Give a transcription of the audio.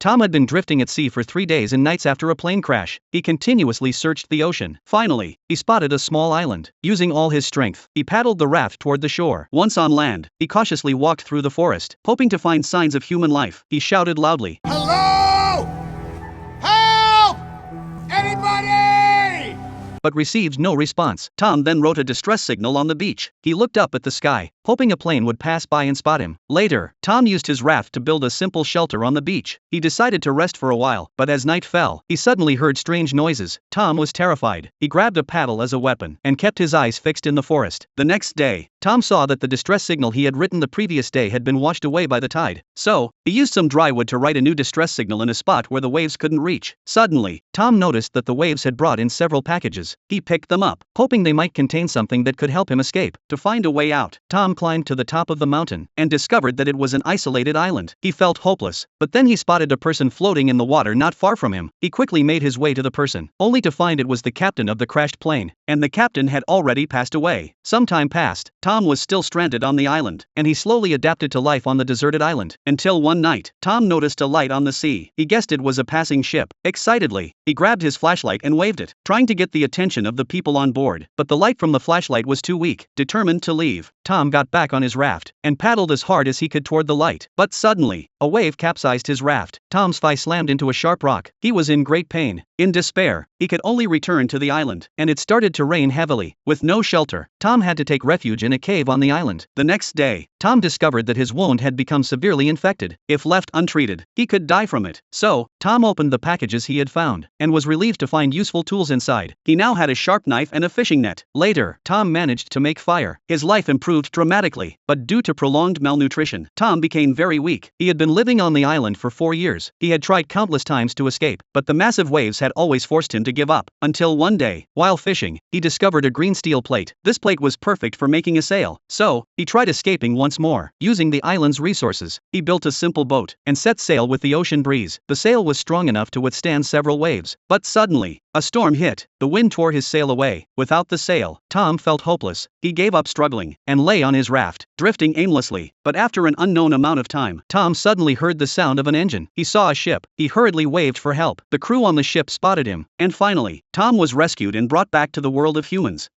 Tom had been drifting at sea for 3 days and nights after a plane crash. He continuously searched the ocean. Finally, he spotted a small island. Using all his strength, he paddled the raft toward the shore. Once on land, he cautiously walked through the forest, hoping to find signs of human life. He shouted loudly, "Hello! Help! Anybody!" but received no response. Tom then wrote a distress signal on the beach. He looked up at the sky, hoping a plane would pass by and spot him. Later, Tom used his raft to build a simple shelter on the beach. He decided to rest for a while, but as night fell, he suddenly heard strange noises. Tom was terrified. He grabbed a paddle as a weapon and kept his eyes fixed in the forest. The next day, Tom saw that the distress signal he had written the previous day had been washed away by the tide. So, he used some dry wood to write a new distress signal in a spot where the waves couldn't reach. Suddenly, Tom noticed that the waves had brought in several packages. He picked them up, hoping they might contain something that could help him escape. To find a way out, Tom climbed to the top of the mountain and discovered that it was an isolated island. He felt hopeless, but then he spotted a person floating in the water not far from him. He quickly made his way to the person, only to find it was the captain of the crashed plane, and the captain had already passed away. Some time passed, Tom was still stranded on the island, and he slowly adapted to life on the deserted island, until one night, Tom noticed a light on the sea. He guessed it was a passing ship. Excitedly, he grabbed his flashlight and waved it, trying to get the attention of the people on board, but the light from the flashlight was too weak. Determined to leave, Tom got back on his raft and paddled as hard as he could toward the light. But suddenly, a wave capsized his raft. Tom's thigh slammed into a sharp rock. He was in great pain. In despair, he could only return to the island, and it started to rain heavily. With no shelter, Tom had to take refuge in a cave on the island. The next day, Tom discovered that his wound had become severely infected. If left untreated, he could die from it. So, Tom opened the packages he had found, and was relieved to find useful tools inside. He now had a sharp knife and a fishing net. Later, Tom managed to make fire. His life improved dramatically, but due to prolonged malnutrition, Tom became very weak. He had been living on the island for 4 years. He had tried countless times to escape, but the massive waves had always forced him to give up. Until one day, while fishing, he discovered a green steel plate. This plate was perfect for making a sail. So, he tried escaping once more. Using the island's resources, he built a simple boat and set sail with the ocean breeze. The sail was strong enough to withstand several waves. But suddenly, a storm hit. The wind tore his sail away. Without the sail, Tom felt hopeless. He gave up struggling and lay on his raft, drifting aimlessly. But after an unknown amount of time, Tom suddenly heard the sound of an engine. He saw a ship. He hurriedly waved for help. The crew on the ship spotted him, and finally, Tom was rescued and brought back to the world of humans.